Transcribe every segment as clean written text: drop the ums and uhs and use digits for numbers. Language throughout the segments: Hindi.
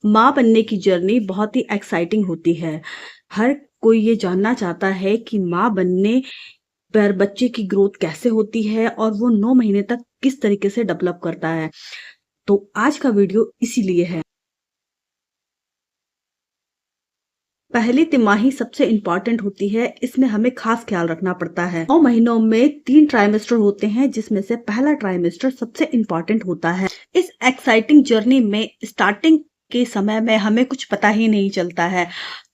माँ बनने की जर्नी बहुत ही एक्साइटिंग होती है। हर कोई ये जानना चाहता है कि माँ बनने पर बच्चे की ग्रोथ कैसे होती है और वो 9 महीने तक किस तरीके से डेवलप करता है। तो आज का वीडियो इसीलिए है। पहली तिमाही सबसे इम्पोर्टेंट होती है, इसमें हमें खास ख्याल रखना पड़ता है। 9 महीनों में 3 ट्राइमेस्टर होते हैं, जिसमें से पहला ट्राइमेस्टर सबसे इम्पोर्टेंट होता है। इस एक्साइटिंग जर्नी में स्टार्टिंग के समय में हमें कुछ पता ही नहीं चलता है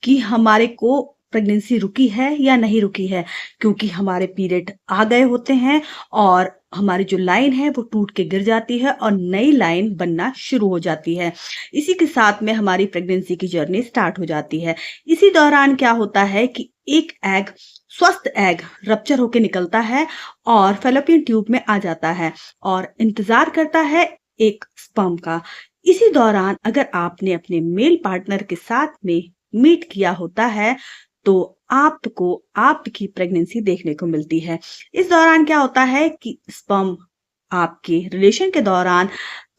कि हमारे को प्रेगनेंसी रुकी है या नहीं रुकी है, क्योंकि हमारे पीरियड आ गए होते हैं और हमारी जो लाइन है वो टूट के गिर जाती है और नई लाइन बनना शुरू हो जाती है। इसी के साथ में हमारी प्रेगनेंसी की जर्नी स्टार्ट हो जाती है। इसी दौरान क्या होता है कि एक एग, स्वस्थ एग रप्चर होकर निकलता है और फैलोपियन ट्यूब में आ जाता है और इंतजार करता है एक स्पर्म का। इसी दौरान अगर आपने अपने मेल पार्टनर के साथ में मीट किया होता है तो आपको आपकी प्रेगनेंसी देखने को मिलती है। इस दौरान क्या होता है कि स्पर्म आपके रिलेशन के दौरान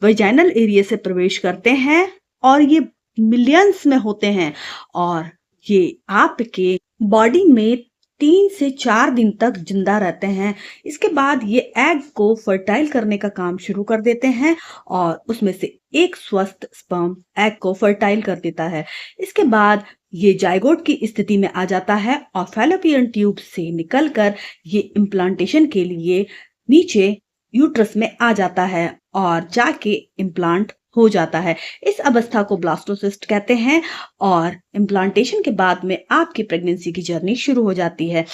वेजाइनल एरिया से प्रवेश करते हैं और ये मिलियंस में होते हैं और ये आपके बॉडी में 3 से 4 दिन तक जिंदा रहते हैं। इसके बाद ये एग को फर्टाइल करने का काम शुरू कर देते हैं और उसमें से एक स्वस्थ स्पर्म एग को फर्टाइल कर देता है। इसके बाद ये जाइगोट की स्थिति में आ जाता है और फैलोपियन ट्यूब से निकलकर ये इम्प्लांटेशन के लिए नीचे यूट्रस में आ जाता है और जाके इम्प्लांट हो जाता है। इस अवस्था को ब्लास्टोसिस्ट कहते हैं और इम्प्लांटेशन के बाद में आपकी प्रेगनेंसी की जर्नी शुरू हो जाती है।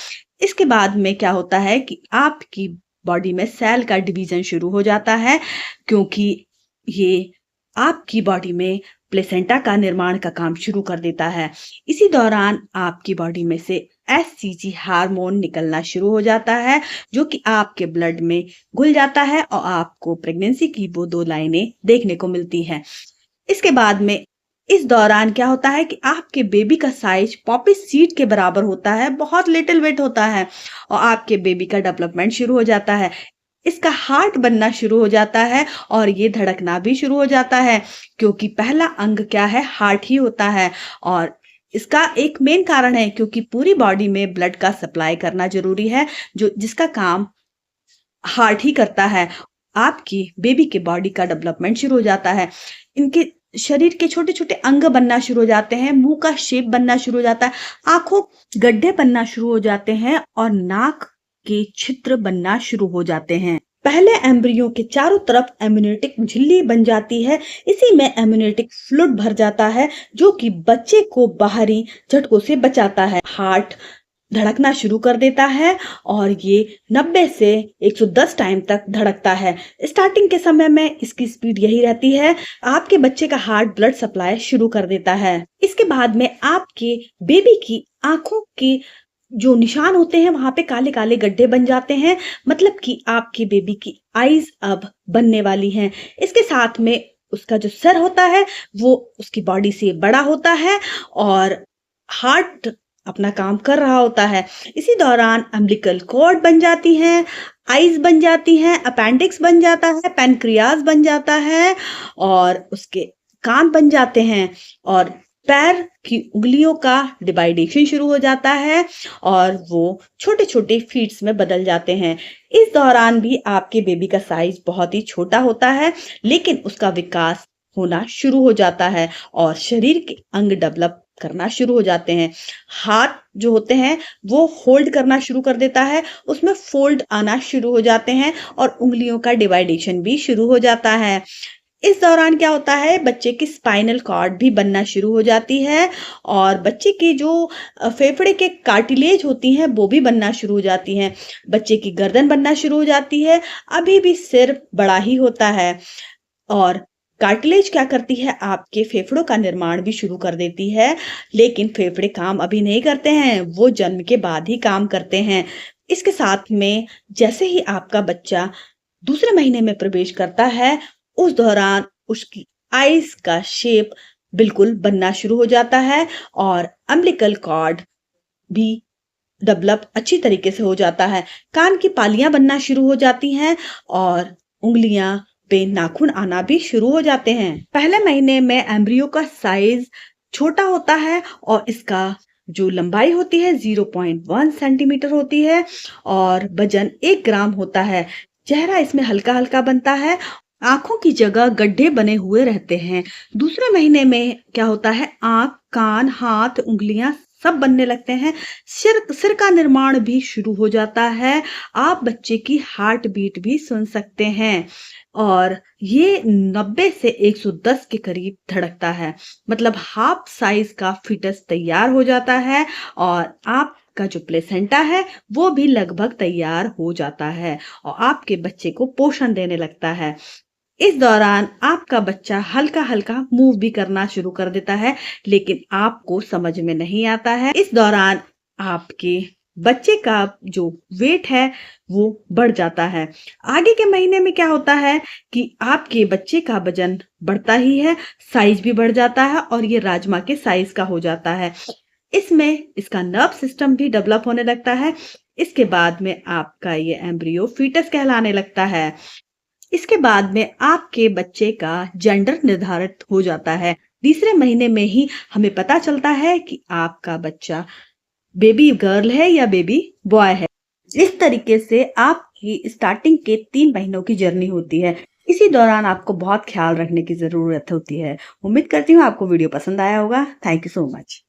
इसके बाद में क्या होता है कि आपकी बॉडी में सेल का डिवीजन शुरू हो जाता है, क्योंकि ये आपकी बॉडी में प्लेसेंटा का निर्माण का काम शुरू कर देता है। इसी दौरान आपकी बॉडी में से एचसीजी हार्मोन निकलना शुरू हो जाता है, जो कि आपके ब्लड में घुल जाता है और आपको प्रेगनेंसी की वो 2 लाइनें देखने को मिलती हैं। इसके बाद में इस दौरान क्या होता है कि आपके बेबी का साइज पॉपी सीड के बराबर होता है, बहुत लिटिल वेट होता है और आपके बेबी का डेवलपमेंट शुरू हो जाता है। इसका हार्ट बनना शुरू हो जाता है और ये धड़कना भी शुरू हो जाता है, क्योंकि पहला अंग क्या है, हार्ट ही होता है। और इसका एक मेन कारण है क्योंकि पूरी बॉडी में ब्लड का सप्लाई करना जरूरी है, जो जिसका काम हार्ट ही करता है। आपकी बेबी के बॉडी का डेवलपमेंट शुरू हो जाता है। इनके शरीर के छोटे छोटे अंग बनना शुरू हो जाते हैं, मुंह का शेप बनना शुरू हो जाता है, आंखों गड्ढे बनना शुरू हो जाते हैं और नाक के छिद्र बनना शुरू हो जाते हैं। पहले एम्ब्रियो के चारों तरफ एम्यूनेटिक झिल्ली बन जाती है। इसी में एम्यूनेटिक फ्लूइड भर जाता है, जो कि बच्चे को बाहरी झटकों से बचाता है। हार्ट धड़कना शुरू कर देता है और ये 90 से 110 टाइम तक धड़कता है। स्टार्टिंग के समय में इसकी स्पीड यही रहती है। आपके बच्चे का हार्ट ब्लड सप्लाई शुरू कर देता है। इसके बाद में आपके बेबी की आंखों के जो निशान होते हैं वहां पे काले काले गड्ढे बन जाते हैं, मतलब कि आपकी बेबी की आईज अब बनने वाली हैं। इसके साथ में उसका जो सर होता है वो उसकी बॉडी से बड़ा होता है और हार्ट अपना काम कर रहा होता है। इसी दौरान अम्बिलिकल कॉर्ड बन जाती हैं, आईज बन जाती हैं, अपेंडिक्स बन जाता है, पैनक्रियाज बन जाता है और उसके कान बन जाते हैं और पैर की उंगलियों का डिवाइडेशन शुरू हो जाता है और वो छोटे छोटे फीट्स में बदल जाते हैं। इस दौरान भी आपके बेबी का साइज बहुत ही छोटा होता है, लेकिन उसका विकास होना शुरू हो जाता है और शरीर के अंग डेवलप करना शुरू हो जाते हैं। हाथ जो होते हैं वो होल्ड करना शुरू कर देता है, उसमें फोल्ड आना शुरू हो जाते हैं और उंगलियों का डिवाइडेशन भी शुरू हो जाता है। इस दौरान क्या होता है, बच्चे की स्पाइनल कॉर्ड भी बनना शुरू हो जाती है और बच्चे की जो फेफड़े के कार्टिलेज होती हैं वो भी बनना शुरू हो जाती हैं। बच्चे की गर्दन बनना शुरू हो जाती है। अभी भी सिर बड़ा ही होता है और कार्टिलेज क्या करती है, आपके फेफड़ों का निर्माण भी शुरू कर देती है, लेकिन फेफड़े काम अभी नहीं करते हैं, वो जन्म के बाद ही काम करते हैं। इसके साथ में जैसे ही आपका बच्चा दूसरे महीने में प्रवेश करता है, उस दौरान उसकी आईज का शेप बिल्कुल बनना शुरू हो जाता है और अम्बिलिकल कॉर्ड भी डेवलप अच्छी तरीके से हो जाता है। कान की पालियां बनना शुरू हो जाती हैं और उंगलियां पे नाखून आना भी शुरू हो जाते हैं। पहले महीने में एम्ब्रियो का साइज छोटा होता है और इसका जो लंबाई होती है 0.1 सेंटीमीटर होती है और वजन 1 ग्राम होता है। चेहरा इसमें हल्का हल्का बनता है। आंखों की जगह गड्ढे बने हुए रहते हैं। दूसरे महीने में क्या होता है, आंख, कान, हाथ, उंगलियां सब बनने लगते हैं। सिर का निर्माण भी शुरू हो जाता है। आप बच्चे की हार्ट बीट भी सुन सकते हैं और ये 90 से 110 के करीब धड़कता है। मतलब हाफ साइज का फिटस तैयार हो जाता है और आपका जो प्लेसेंटा है वो भी लगभग तैयार हो जाता है और आपके बच्चे को पोषण देने लगता है। इस दौरान आपका बच्चा हल्का हल्का मूव भी करना शुरू कर देता है, लेकिन आपको समझ में नहीं आता है। इस दौरान आपके बच्चे का जो वेट है वो बढ़ जाता है। आगे के महीने में क्या होता है कि आपके बच्चे का वजन बढ़ता ही है, साइज भी बढ़ जाता है और ये राजमा के साइज का हो जाता है। इसमें इसका नर्व सिस्टम भी डेवलप होने लगता है। इसके बाद में आपका ये एम्ब्रियो फीटस कहलाने लगता है। इसके बाद में आपके बच्चे का जेंडर निर्धारित हो जाता है। तीसरे महीने में ही हमें पता चलता है कि आपका बच्चा बेबी गर्ल है या बेबी बॉय है। इस तरीके से आपकी स्टार्टिंग के 3 महीनों की जर्नी होती है। इसी दौरान आपको बहुत ख्याल रखने की जरूरत होती है। उम्मीद करती हूँ आपको वीडियो पसंद आया होगा। Thank you so much.